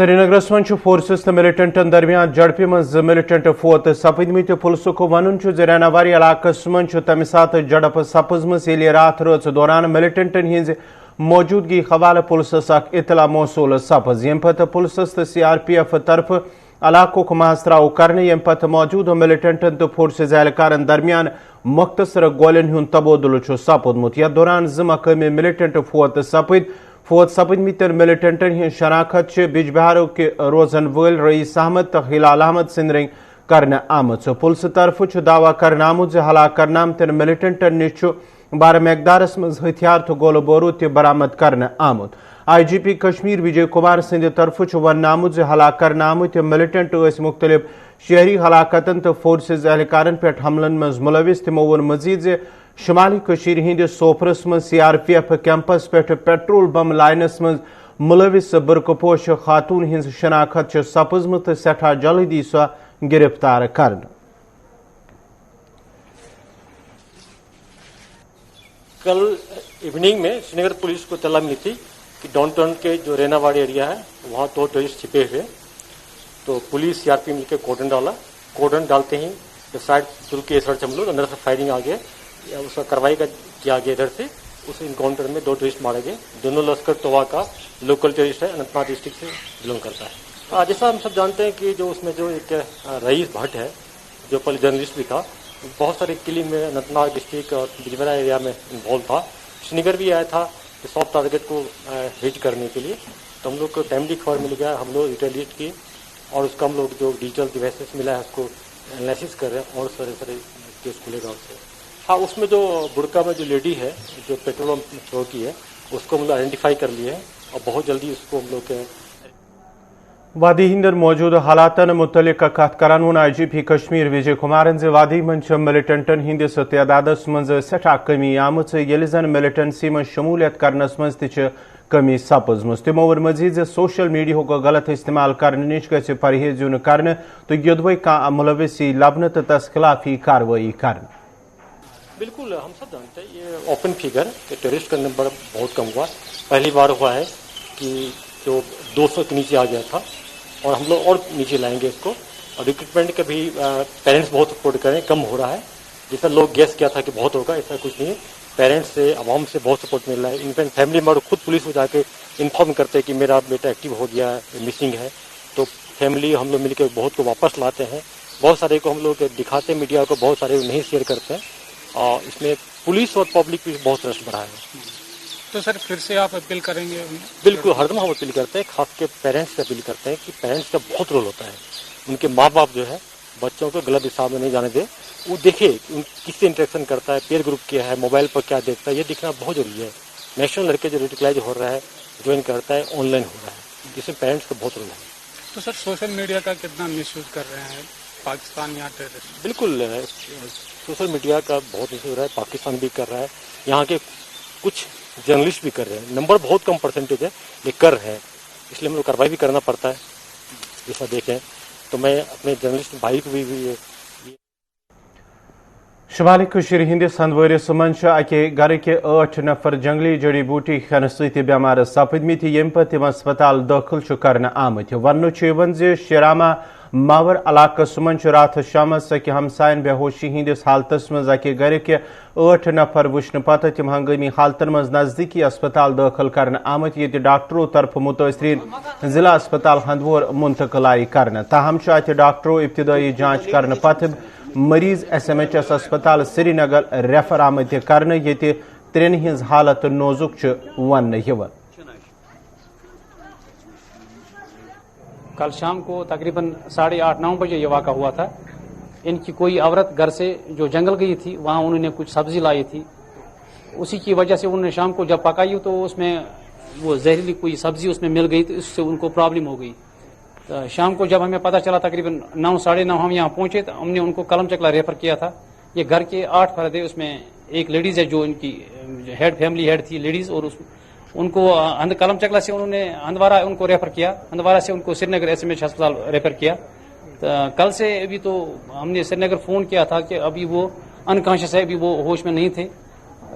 سرینگرس من فورسز تو ملٹنٹن درمیان جڑپہ مز ملٹنٹ فوت سپدمت پولیسک ون ریناواری علاقس من تمہ سات جڑپ سپزم یل رات رٲژ دوران ملٹنٹن ہز موجودگی حوالہ پولیسس اخ اطلاع موصول سپز یم پتہ پولیسس تو CRPF طرف علاقہ محاصرہ کرنے یم پتہ موجودہ ملٹنٹن تو فورسز اہلکارن درمیان مختصر گولین ہند تبادلہ سپودمت یتھ دوران زٕ مقامی ملٹنٹ فوت سپدمتن ملٹنٹن ہند شناخت بج بہارو کے روزن ول رئیس احمد تو ہلال احمد سند رنگ کرنے آمت پولیس طرف دعوی کرنے آمت ہلاک کرنے آمتن ملٹنٹن نش بار مقدارس مز ہتھیار تو گولہ بورود تہ برآمد کرنے آمت IGP کشمیر وجے کمار سند طرف ون آمت ہلاک کرنے آمت ملٹنٹ مختلف شہری ہلاکتن تو فورسز اہلکارن پہ حملن مز ملوث تمو ون مزید شمالی کشیر ہندس سوپرس من CRPF کیمپس پہ پیٹرول بم لائنس مز ملوث برقع پوش خاتون ہز شناخت سپزم تو سٹھا جلدی سو گرفتار کرنا کل ایوننگ میں سری نگر پولیس کو اطلاع ملی تھی کہ ڈاؤن ٹاؤن کے جو ریناواڑی ایریا ہے وہاں 2 ٹیررسٹ چھپے ہوئے تو پولیس CRP مل کے کورڈن ڈالتے ہی سائڈ چل کے سڑک ہم لوگ اندر سے فائرنگ آگے اس کا کارروائی کیا گیا ادھر سے اس انکاؤنٹر میں 2 ٹیررسٹ مارے گئے دونوں لشکر طوا کا لوکل ٹیررسٹ ہے اننت ناگ ڈسٹرکٹ سے بلونگ کرتا ہے جیسا ہم سب جانتے ہیں کہ جو اس میں جو ایک رئیس بھٹ ہے جو پہلے جرنلسٹ بھی تھا بہت سارے کلنگ میں اننت ناگ ڈسٹرکٹ اور بجبرا ایریا میں انوالو تھا سری نگر بھی آیا تھا سافٹ ٹارگیٹ کو ہٹ کرنے کے لیے تو ہم لوگ کو ٹائملی خبر مل گیا ہم لوگ ریٹیلیٹ کیے اور اس کا ہم لوگ جو ڈیجیٹل ڈیوائسز ملا ہے اس کو انالیسس کر رہے ہیں اور سارے کیس کھلے گا اس سے اس میں جو برقع میں جو لیڈی ہے جو پیٹرول تھرو کی ہے اس کو ہم لوگ آئیڈینٹیفائی کر لیے ہیں اور بہت جلدی اس کو ہم لوگ وادی ہندر موجود حالاتن متعلق کت کران ون IGP کشمیر وجے کمارن وادی من ملٹنٹن ہندس تعدادس مز سٹھا کمی آمت یل زن ملٹنسی من شمولیت کرنس مز تہ کمی سپزم تمو ون مزید سوشل میڈیا کو غلط استعمال کرنے نش گژھِ پرہیز یون کرنے تو یدوے کانٛہہ ملوثی لبنہ تو تس خلافی کاروٲیی کرنے بالکل ہم سب جانتے ہیں یہ اوپن فگر کہ ٹیررسٹ کا نمبر بہت کم ہوا پہلی بار ہوا ہے کہ جو 200 کے نیچے آ گیا تھا اور ہم لوگ اور نیچے لائیں گے اس کو اور ریکروٹمنٹ کا بھی پیرنٹس بہت سپورٹ کریں کم ہو رہا ہے جیسا لوگ گیس کیا تھا کہ بہت ہوگا ایسا کچھ نہیں پیرنٹس سے عوام سے بہت سپورٹ مل رہا ہے انفیکٹ فیملی ممبر خود پولیس کو جا کے انفارم کرتے ہیں کہ میرا بیٹا ایکٹیو ہو گیا ہے مسنگ ہے تو فیملی ہم لوگ مل کے بہت کو واپس لاتے ہیں بہت سارے کو ہم لوگ دکھاتے ہیں میڈیا کو بہت سارے نہیں شیئر کرتے ہیں اور اس میں پولیس اور پبلک بھی بہت رش بڑھا ہے تو سر پھر سے آپ اپیل کریں گے بالکل ہر دم ہم اپیل کرتے ہیں خاص کے پیرنٹس سے اپیل کرتے ہیں کہ پیرنٹس کا بہت رول ہوتا ہے ان کے ماں باپ جو ہے بچوں کو غلط دشا میں نہیں جانے دے وہ دیکھے کس سے انٹریکشن کرتا ہے پیئر گروپ کیا ہے موبائل پر کیا دیکھتا ہے یہ دیکھنا بہت ضروری ہے نیشنل لڑکے جو ریٹیکلائز ہو رہا ہے جوائن کرتا ہے آن لائن ہو رہا ہے جس میں پیرنٹس کا بہت رول ہے تو سر سوشل میڈیا کا کتنا مس یوز کر رہے ہیں پاکستان یہاں ٹیررسٹ بالکل سوشل میڈیا کا بہت مس ہو رہا ہے پاکستان بھی کر رہا ہے یہاں کے کچھ جرنلسٹ بھی کر رہے ہیں نمبر بہت کم پرسنٹیج ہے یہ کر رہے ہیں اس لیے ہم لوگ کارروائی بھی کرنا پڑتا ہے جیسا دیکھیں تو میں اپنے جرنلسٹ بھائی کو بھی شمالی کشیر ہندس ہندوارس من اکہ گھر کے 8 نفر جنگلی جڑی بوٹی کھینہ ستۍ بیمار سپدمت یم پتہ تم ہسپتال داخل کرنے آمت ون شیراما ماور علاقس من رات شامس اکہ ہمسائن بے ہوشی ہندس حالتس مز اکہ گھر کے 8 نفر وچھنے پتہ تم ہنگامی حالتن مز نزدیکی اسپتال داخل کرنے آمت یہ ڈاکٹروں طرف متاثرین ضلع اسپتال ہندوور منتقل آئی کرنے تاہم ات ڈاکٹروں ابتدائی جانچ کرنے پتہ مریض SMHS اسپتال سری نگر ریفر آمت کرنے یہ ترین ہز حالت نوزک ون کل شام کو تقریباً 8:30-9 بجے یہ واقعہ ہوا تھا ان کی کوئی عورت گھر سے جو جنگل گئی تھی وہاں انہوں نے کچھ سبزی لائی تھی اسی کی وجہ سے انہوں نے شام کو جب پکائی تو اس میں وہ زہریلی کوئی سبزی اس میں مل گئی تو اس سے ان کو پرابلم ہو گئی شام کو جب ہمیں پتہ چلا تقریباً 9-9:30 ہم یہاں پہنچے تو ہم نے ان کو کلم چکلا ریفر کیا تھا یہ گھر کے 8 فرد ہے اس میں ایک لیڈیز ہے جو ان کی فیملی ہیڈ تھی لیڈیز اور ان کو کلم چکلا سے انہوں نے ہندوارہ ان کو ریفر کیا ہندوارہ سے ان کو سری نگر SMH ہسپتال ریفر کیا کل سے ابھی تو ہم نے سری نگر فون کیا تھا کہ ابھی وہ انکانشیس ہے ابھی وہ ہوش میں نہیں تھے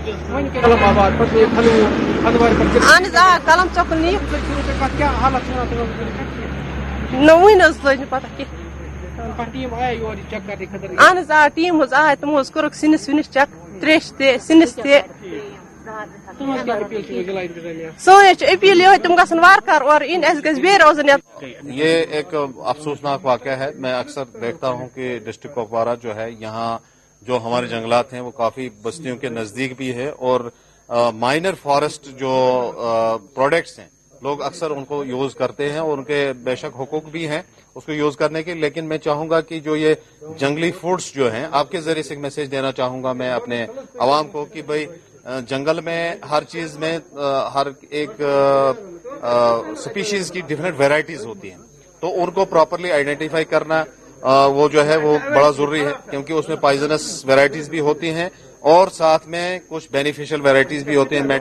اہن حظ قلم چۄکُن نِیِکھ نہ وٕنۍ حظ لٔج نہٕ پتہ کینٛہہ اہن حظ ٹیٖم حظ آے تِمو حظ کوٚرُکھ سِنِس وِنِس چیک تریش تہِ سِنِس تہِ سٲنۍ حظ چھِ اپیٖل یِہوٚے تِم گژھن وارٕکار اورٕ یِنۍ اَسہِ گژھِ بیٚیہِ روزُن یہ ایک افسوسناک واقعہ ہے. میں اکثر دیکھتا ہوں کہ ڈسٹرکٹ کپوارہ جو ہے یہاں جو ہمارے جنگلات ہیں وہ کافی بستیوں کے نزدیک بھی ہے اور مائنر فارسٹ جو پروڈکٹس ہیں لوگ اکثر ان کو یوز کرتے ہیں اور ان کے بے شک حقوق بھی ہیں اس کو یوز کرنے کے. لیکن میں چاہوں گا کہ جو یہ جنگلی فوڈس جو ہیں آپ کے ذریعے سے ایک میسج دینا چاہوں گا میں اپنے عوام کو کہ بھائی جنگل میں ہر چیز میں ہر ایک سپیشیز کی ڈفرینٹ ویرائٹیز ہوتی ہیں تو ان کو پراپرلی آئیڈینٹیفائی کرنا وہ جو ہے وہ بڑا ضروری ہے کیونکہ اس میں پائزنس ویرائٹیز بھی ہوتی ہیں اور ساتھ میں کچھ بینیفیشل ویرائٹیز بھی ہوتی ہیں.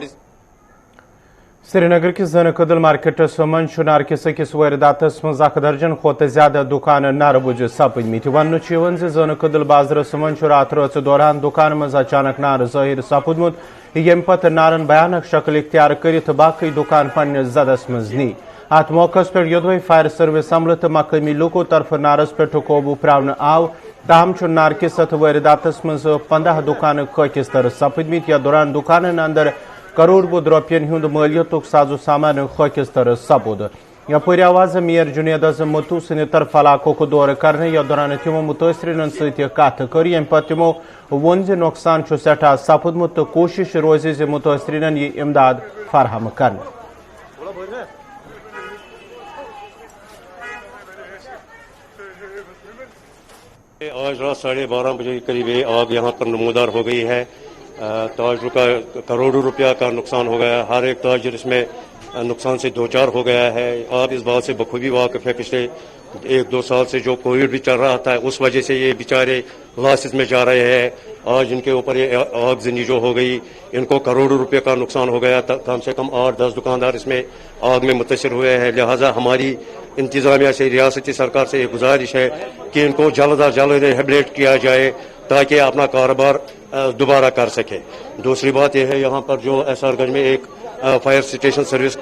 سری نگر کس زن کدل مارکیٹس من نارکس اکس وارداتس مز 1 درجن کھوتہ زیادہ دکان نار گج سپدمت. ون زن کدل بازرس من رات رٲژ دوران دکان مز اچانک نار ظاہر سپدمت یم پتہ نارن بھیانک شکل اختیار کرت باقی دکان پنس زدس مز نی. ات موقع پہ یودوے فائر سروس عملہ تو مقامی لوکو طرف نارس پہ قوبو پراؤن آو تاہم نار کس ات وارداتس مز 15 دکان خاکس تر سپدمت. یا دوران دکانن اندر کروڑ بود روپین ہند مالیتک ساز و سامان خاکس تر سپود. یپر آواز میر جنید اعظم متو سند طرف علاقوں کو دور کرنے یا دوران تمو متاثرین ست کت کر یم پتہ تمو ون ز نقصان سٹھا سپدمت تو کوشش روز ز متاثرین یہ امداد فراہم کرنے. آج رات 12:30 بجے کے قریب آگ یہاں پر نمودار ہو گئی ہے. تاجروں کا کروڑوں روپیہ کا نقصان ہو گیا. ہر ایک تاجر اس میں نقصان سے دوچار ہو گیا ہے. آپ اس بات سے بخوبی واقف ہے پچھلے 1-2 سال سے جو کووڈ بھی چل رہا تھا اس وجہ سے یہ بیچارے لاسز میں جا رہے ہیں. آج ان کے اوپر یہ آگ زنی جو ہو گئی ان کو کروڑوں روپے کا نقصان ہو گیا. کم سے کم 8-10 دکاندار اس میں آگ میں متاثر ہوئے ہیں. لہٰذا ہماری انتظامیہ سے ریاستی سرکار سے یہ گزارش ہے کہ ان کو جلد از جلد ریہیبلیٹ کیا جائے تاکہ اپنا کاروبار دوبارہ کر سکے. دوسری بات یہ ہے یہاں پر جو ایس آر گنج میں ایک فائر اسٹیشن سروس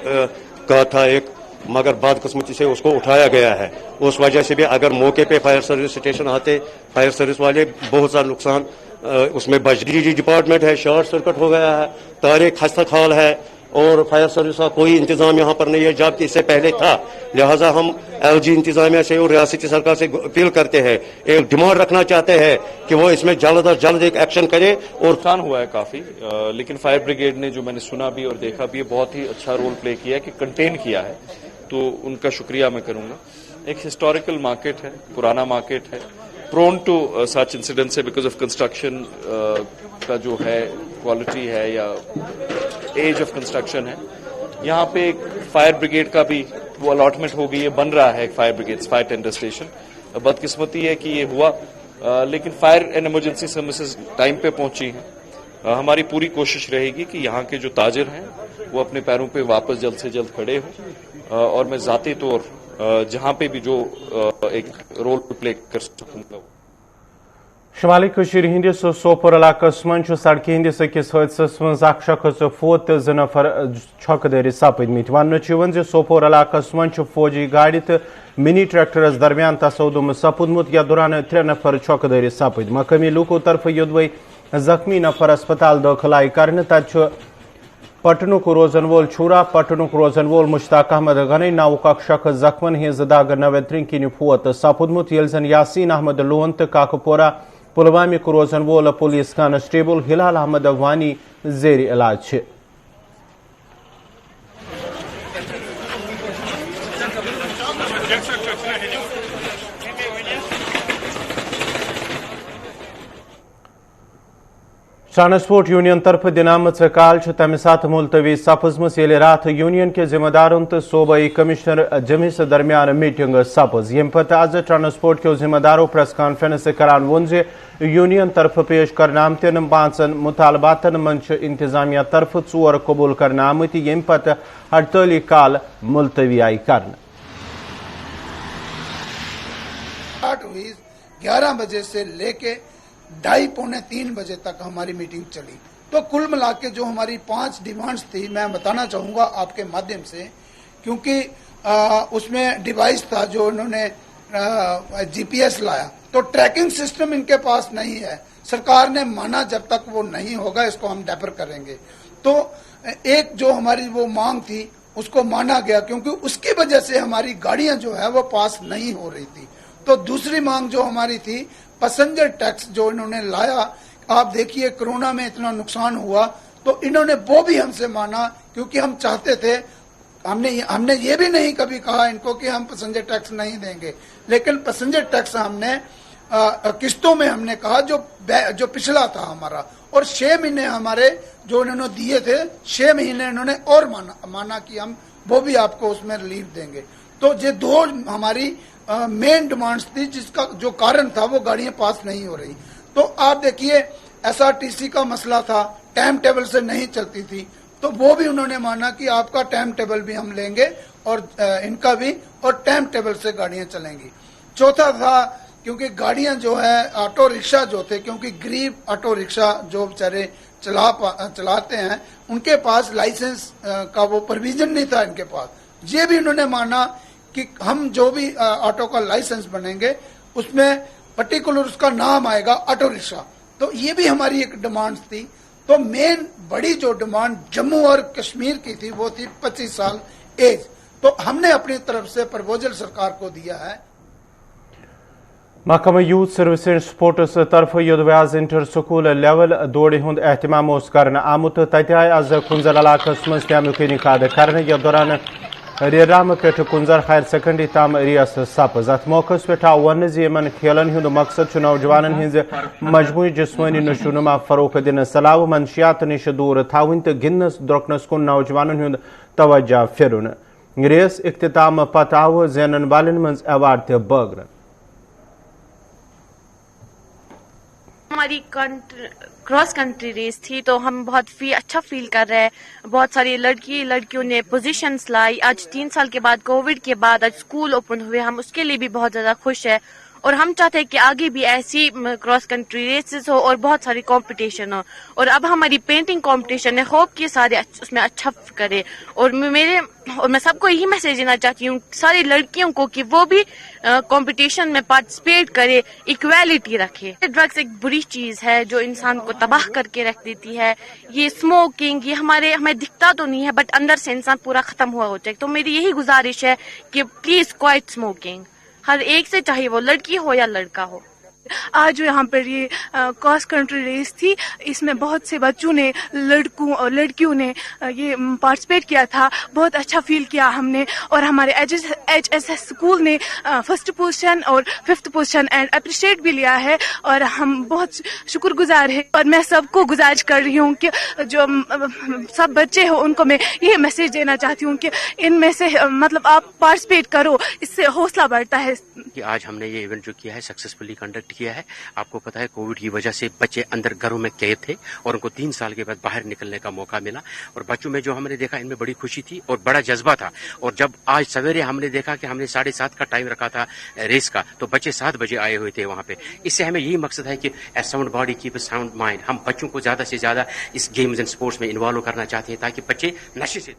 کا تھا ایک مگر بدقسمتی سے اس کو اٹھایا گیا ہے. اس وجہ سے بھی اگر موقع پہ فائر سروس اسٹیشن آتے فائر سروس والے بہت سا نقصان اس میں بجلی ڈپارٹمنٹ ہے شارٹ سرکٹ ہو گیا ہے تارے خستہ خال ہے اور فائر سروس کا کوئی انتظام یہاں پر نہیں ہے جبکہ اس سے پہلے تھا. لہٰذا ہم ایل جی انتظامیہ سے اور ریاستی سرکار سے اپیل کرتے ہیں ایک ڈیمانڈ رکھنا چاہتے ہیں کہ وہ اس میں جلد از جلد ایک ایکشن کرے. اور نقصان ہوا ہے کافی لیکن فائر بریگیڈ نے جو میں نے سنا بھی اور دیکھا بھی بہت ہی اچھا رول پلے کیا ہے کہ کنٹین کیا ہے تو ان کا شکریہ میں کروں گا. ایک ہسٹوریکل مارکیٹ ہے پرانا مارکیٹ ہے prone to such incidents ہے because of construction کا جو ہے کوالٹی ہے یا ایج آف کنسٹرکشن ہے. یہاں پہ ایک فائر بریگیڈ کا بھی وہ الاٹمنٹ ہو گئی ہے بن رہا ہے ایک fire brigade fire tender station. بدقسمتی ہے کہ یہ ہوا لیکن fire and emergency services time پہ پہنچی ہیں. ہماری پوری کوشش رہے گی کہ یہاں کے جو تاجر ہیں وہ اپنے پیروں پہ واپس جلد سے جلد کھڑے ہوں اور میں ذاتی طور جہاں پہ بھی جو ایک رول پلے کر سکوں گا. شمالی کشیر ہندس سوپور علاقس من سڑکہ ہندس اکس حادثس من اخ شخص فوت تو 2 نفر چھکہ دٲرِتھ سپدمت. ون سوپور علاقس من فوجی گاڑی تو منی ٹریکٹرس درمیان تصادم سپدمت یا دوران 3 نفر چھکہ دٲرِتھ سپد. مقامی لوکو طرف یودوے زخمی نفر اسپتال داخل آئی کرنے. تت پٹنک روزن وول چھورا پٹنک روزن وول مشتاق احمد غنی ناوک اخ شخص زخمن ہز داغ نویترین کن فوت سپدمت یل زن یاسین احمد لون تو کاکپورہ پلوامک روزن وول پولیس کانسٹیبل ہلال احمد وانی زیر علاج. ٹرانسپورٹ یونین طرف دن آمت کال تمہ سات ملتوی سپزمس یل رات یونین کے ذمہ دارن تو صوبائی کمشنر جمعس درمیان میٹنگ سپز. یم پتہ آز ٹرانسپورٹ کے ذمہ داروں پریس کانفرنس کران وون یونین طرف پیش کرنے آمتن 5 مطالباتن من انتظامیہ طرف 4 قبول کرنے آمت. یم پتہ ہڑتالی کال ملتوی آئی کرنے. 11 بجے سے لے کے 2:30 پونے 3 بجے تک ہماری میٹنگ چلی. تو کل ملا کے جو ہماری 5 ڈیمانڈز تھی میں بتانا چاہوں گا آپ کے مادھیم سے, کیونکہ اس میں ڈیوائس تھا جو انہوں نے جی پی ایس لایا, تو ٹریکنگ سسٹم ان کے پاس نہیں ہے. سرکار نے مانا جب تک وہ نہیں ہوگا اس کو ہم ڈیپر کریں گے. تو ایک جو ہماری وہ مانگ تھی اس کو مانا گیا, کیونکہ اس کی وجہ سے ہماری گاڑیاں جو ہے وہ پاس نہیں ہو رہی تھی. تو دوسری مانگ جو ہماری تھی پیسنجر ٹیکس جو انہوں نے لایا, آپ دیکھیے کرونا میں اتنا نقصان ہوا تو انہوں نے وہ بھی ہم سے مانا, کیونکہ ہم چاہتے تھے, ہم نے یہ بھی نہیں کبھی کہا ان کو کہ ہم پیسنجر ٹیکس نہیں دیں گے, لیکن پیسنجر ٹیکس ہم نے قسطوں میں ہم نے کہا جو پچھلا تھا ہمارا, اور 6 مہینے ہمارے جو انہوں نے دیے تھے 6 مہینے انہوں نے اور مانا کہ ہم وہ بھی آپ کو اس میں ریلیف دیں گے. تو یہ 2 ہماری مین ڈیمانڈز تھی, جس کا جو کارن تھا وہ گاڑیاں پاس نہیں ہو رہی. تو آپ دیکھیے ایس آر ٹی سی کا مسئلہ تھا, ٹائم ٹیبل سے نہیں چلتی تھی, تو وہ بھی انہوں نے مانا کہ آپ کا ٹائم ٹیبل بھی ہم لیں گے اور ان کا بھی, اور ٹائم ٹیبل سے گاڑیاں چلیں گی. چوتھا تھا کیونکہ گاڑیاں جو ہے آٹو رکشا جو تھے, کیونکہ غریب آٹو رکشا جو بیچارے چلاتے ہیں ان کے پاس لائسنس کا وہ پرویژن نہیں تھا ان کے پاس. یہ بھی انہوں نے مانا کہ ہم جو بھی آٹو کا لائسنس بنیں گے اس میں پرٹیکولر اس کا نام آئے گا آٹو رکشا. تو یہ بھی ہماری ایک ڈیمانڈ تھی. تو مین بڑی جو ڈیمانڈ جموں اور کشمیر کی تھی وہ تھی 25 سال ایج. تو ہم نے اپنی طرف سے پروپوزل سرکار کو دیا ہے. محکمہ یوتھ سروس اینڈ سپورٹس طرف یودوے آز انٹر سکول لیول دوڑ ہند اہتمام کرنے آمت. تتہ آئی آز کنزر علاقس مز تمیک انعقاد کرنے, یتھ دوران ریرام پہ کنزر ہائر سیکنڈری تام ریس سپز. ات موقع پہ آو ون ان کھیلن ہند مقصد نوجوان ہز مجموعی جسمانی نشو نما فروغ دن, صلاح منشیات نش دور تھون تو گندنس درکنس کن نوجوان ہند توجہ پھرن. ریس اختتام پتہ آو زینن والن مز ایوارڈ تہ بٲگرن. ہماری کراس کنٹری ریس تھی تو ہم بہت اچھا فیل کر رہے ہیں. بہت ساری لڑکیوں نے پوزیشنز لائی. آج 3 سال کے بعد کووڈ کے بعد آج اسکول اوپن ہوئے, ہم اس کے لیے بھی بہت زیادہ خوش ہیں. اور ہم چاہتے ہیں کہ آگے بھی ایسی کراس کنٹری ریسز ہو اور بہت ساری کمپٹیشن ہو. اور اب ہماری پینٹنگ کمپٹیشن ہے, ہوپ کہ سارے اس میں اچھا کرے. اور میں سب کو یہی میسج دینا چاہتی ہوں ساری لڑکیوں کو کہ وہ بھی کمپٹیشن میں پارٹیسپیٹ کرے, ایکویلٹی رکھے. ڈرگس ایک بری چیز ہے جو انسان کو تباہ کر کے رکھ دیتی ہے. یہ اسموکنگ یہ ہمیں دکھتا تو نہیں ہے بٹ اندر سے انسان پورا ختم ہوا ہوتا ہے. تو میری یہی گزارش ہے کہ پلیز کوائٹ اسموکنگ ہر ایک سے, چاہے وہ لڑکی ہو یا لڑکا ہو. آج یہاں پر یہ کراس کنٹری ریس تھی, اس میں بہت سے بچوں نے لڑکوں اور لڑکیوں نے یہ پارٹیسپیٹ کیا تھا. بہت اچھا فیل کیا ہم نے. اور ہمارے ایچ ایس ایس اسکول نے 1st پوزیشن اور 5th پوزیشن اینڈ اپریشیٹ بھی لیا ہے, اور ہم بہت شکر گزار ہیں. اور میں سب کو گزارش کر رہی ہوں کہ جو سب بچے ہو ان کو میں یہ میسج دینا چاہتی ہوں کہ ان میں سے مطلب آپ پارٹیسپیٹ کرو, اس سے حوصلہ بڑھتا ہے. کہ آج ہم نے یہ ایونٹ جو کیا ہے سکسیسفلی کنڈکٹ کیا ہے. آپ کو پتا ہے کووڈ کی وجہ سے بچے اندر گھروں میں قید تھے اور ان کو 3 سال کے بعد باہر نکلنے کا موقع ملا, اور بچوں میں جو ہم نے دیکھا ان میں بڑی خوشی تھی اور بڑا جذبہ تھا. اور جب آج سویرے ہم نے دیکھا کہ ہم نے 7:30 کا ٹائم رکھا تھا ریس کا, تو بچے 7 بجے آئے ہوئے تھے وہاں پہ. اس سے ہمیں یہی مقصد ہے کہ a sound body keep a sound mind, ہم بچوں کو زیادہ سے زیادہ اس گیمز اینڈ سپورٹس میں انوالو کرنا چاہتے ہیں تاکہ بچے نشے سے.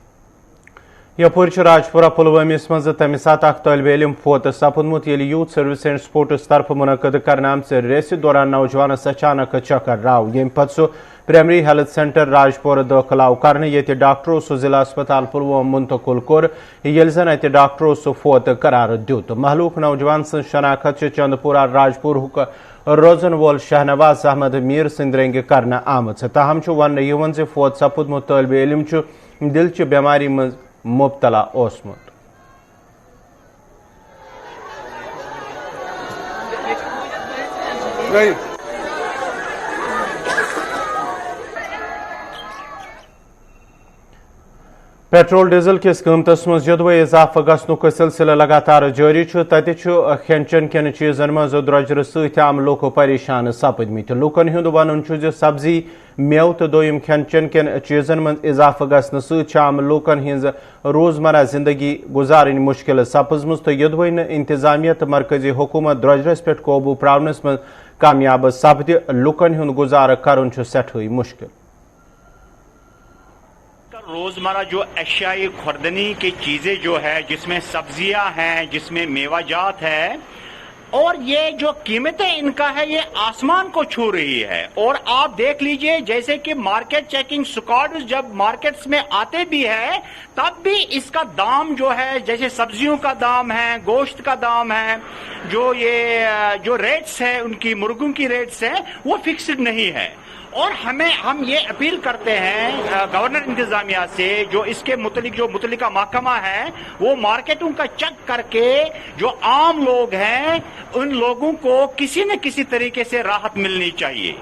یپور راجپورہ پلوامس مز تمہ سات اخ طالب علم فوت سپدمت یل یوتھ سروس اینڈ سپورٹس طرف منعقد کرنے آمژ ریسہ دوران نوجوانس اچانک چکر راو, یم پتہ سہ پرائمری ہیلتھ سینٹر راجپورہ داخل آو کرنے, یت ڈاکٹرو سہ ضلع اسپتال پلوام منتقل کور یل زن ات ڈاکٹرو سہ فوت قرار دیت. مہلوک نوجوان سن شناخت چند پورہ راجپور روزن وول شہنواز احمد میر سند رنگ کرنے آمت, تاہم ون فوت سپدمت طالب علم دلچہ بیماری مز مبتلا اوسمت. پیٹرول ڈیزل کس قیمتس مز یدوے اضافہ گھنک سلسلہ لگاتار جاری, تتہ کھین چین کن چیزن مز درجر ست عام لوک پریشان سپدمت. لوکن ہند ون سبزی میو تو دویم کھین چین کن چیزن مز اضافہ گھنہ ست عام لوکن ہز روزمرہ زندگی گزارن مشکل سپزمز, تو یدوے انتظامیہ تو مرکزی حکومت درجرس پہ قوبو پراونس مز کامیاب سپد, لوکن ہند گزار کرن سٹھائی مشکل. روزمرہ جو اشیائی خوردنی کی چیزیں جو ہے, جس میں سبزیاں ہیں, جس میں میوہ جات ہے, اور یہ جو قیمتیں ان کا ہے یہ آسمان کو چھو رہی ہے. اور آپ دیکھ لیجئے جیسے کہ مارکیٹ چیکنگ سکواڈ جب مارکیٹس میں آتے بھی ہے تب بھی اس کا دام جو ہے, جیسے سبزیوں کا دام ہے, گوشت کا دام ہے, جو ریٹس ہے ان کی مرغوں کی ریٹس ہیں وہ فکسڈ نہیں ہے. اور ہم یہ اپیل کرتے ہیں گورنر انتظامیہ سے, جو اس کے متعلق جو متعلقہ محکمہ ہے وہ مارکیٹوں کا چیک کر کے جو عام لوگ ہیں ان لوگوں کو کسی نہ کسی طریقے سے راحت ملنی چاہیے.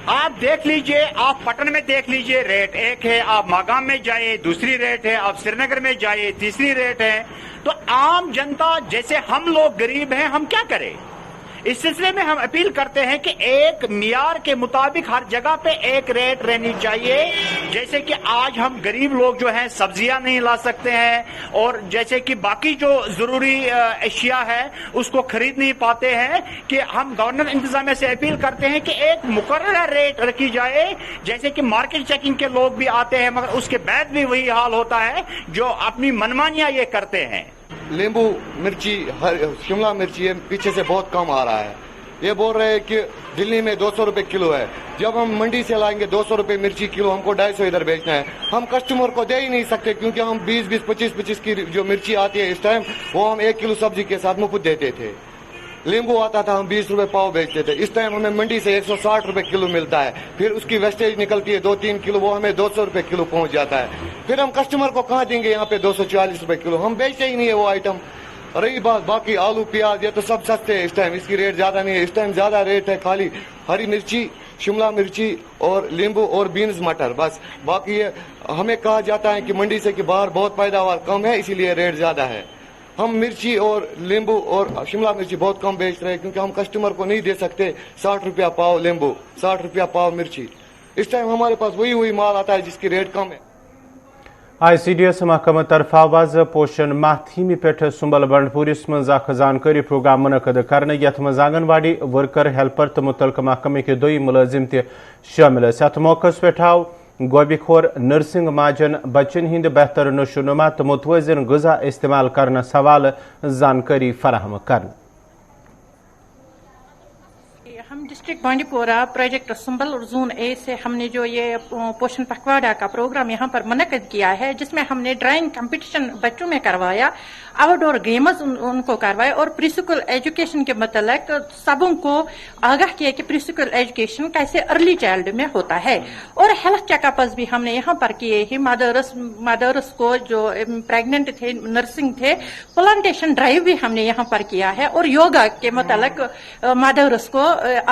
آپ دیکھ لیجئے, آپ پٹن میں دیکھ لیجئے ریٹ ایک ہے, آپ ماگام میں جائیں دوسری ریٹ ہے, آپ سری نگر میں جائیں تیسری ریٹ ہے. تو عام جنتا جیسے ہم لوگ غریب ہیں ہم کیا کریں؟ اس سلسلے میں ہم اپیل کرتے ہیں کہ ایک معیار کے مطابق ہر جگہ پہ ایک ریٹ رہنی چاہیے. جیسے کہ آج ہم غریب لوگ جو ہیں سبزیاں نہیں لا سکتے ہیں, اور جیسے کہ باقی جو ضروری اشیاء ہے اس کو خرید نہیں پاتے ہیں, کہ ہم گورنر انتظامیہ سے اپیل کرتے ہیں کہ ایک مقررہ ریٹ رکھی جائے. جیسے کہ مارکیٹ چیکنگ کے لوگ بھی آتے ہیں مگر اس کے بعد بھی وہی حال ہوتا ہے, جو اپنی منمانیاں یہ کرتے ہیں. لیمبو مرچی شملہ مرچی پیچھے سے بہت کم آ رہا ہے. یہ بول رہے ہیں کہ دلی میں 200 روپے کلو ہے, جب ہم منڈی سے لائیں گے 200 روپے مرچی کلو, ہم کو 250 ادھر بیچنا ہے. ہم کسٹمر کو دے ہی نہیں سکتے کیونکہ ہم 20-20, 25-25 کی جو مرچی آتی ہے اس ٹائم وہ ہم 1 کلو سبزی کے ساتھ مفت دیتے تھے. لیمبو آتا تھا ہم 20 روپے پاؤ بیچتے تھے, اس ٹائم ہمیں منڈی سے 160 روپے کلو ملتا ہے. پھر اس کی ویسٹیج نکلتی ہے 2-3 کلو, وہ ہمیں 200 روپے کلو پہنچ جاتا ہے. پھر ہم کسٹمر کو کہاں دیں گے یہاں پہ 240 روپے کلو, ہم بیچتے ہی نہیں ہے وہ آئٹم. رہی بات باقی آلو پیاز یہ تو سب سستے ہیں اس ٹائم, اس کی ریٹ زیادہ نہیں ہے. اس ٹائم زیادہ ریٹ ہے خالی ہری مرچی, شملہ مرچی اور لیمبو اور بینز مٹر, بس. باقی ہمیں کہا جاتا ہے کہ منڈی سے کہ باہر بہت پیداوار کم ہے اسی لیے ریٹ زیادہ ہے. ہم مرچی اور لیمبو اور شملہ مرچی بہت کم بیچ رہے ہیں کیونکہ ہم کسٹمر کو نہیں دے سکتے 60 روپیہ پاؤ لیمبو, 60 روپیہ پاؤ مرچی. اس ٹائم ہمارے پاس وہی مال آتا ہے جس کی ریٹ کم ہے. آئی سی ڈی ایس محکمہ طرف آواز پوشن ماہ تھیمہ پہ سنبل بنڈپورس مز زانکاری پروگرام منعقد کرنے, یت مز آنگن واڑی ورکر ہیلپر تو متعلقہ محکمہ کے دوئی ملازم تہ شامل. ات موقع پہ آو گوبی خور نرسنگ ماجن بچن ہند بہتر نشو نما تو متوازن غذا استعمال کرنے حوالہ زانکاری فراہم کرنے. ہم ڈسٹرکٹ بانڈی پورہ پروجیکٹ سنبل اور زون اے سے ہم نے جو یہ پوشن پکواڑا کا پروگرام یہاں پر منعقد کیا ہے, جس میں ہم نے ڈرائنگ کمپٹیشن بچوں میں کروایا, آؤٹ ڈور گیمز ان کو کروائے, اور پری اسکول ایجوکیشن کے متعلق سبوں کو آگاہ کیا کہ پری اسکول ایجوکیشن کیسے ارلی چائلڈ میں ہوتا ہے. اور ہیلتھ چیک اپس بھی ہم نے یہاں پر کیے ہیں. مدرس کو جو پریگننٹ تھے, نرسنگ تھے, پلانٹیشن ڈرائیو بھی ہم نے یہاں پر کیا ہے, اور یوگا کے متعلق مدرس کو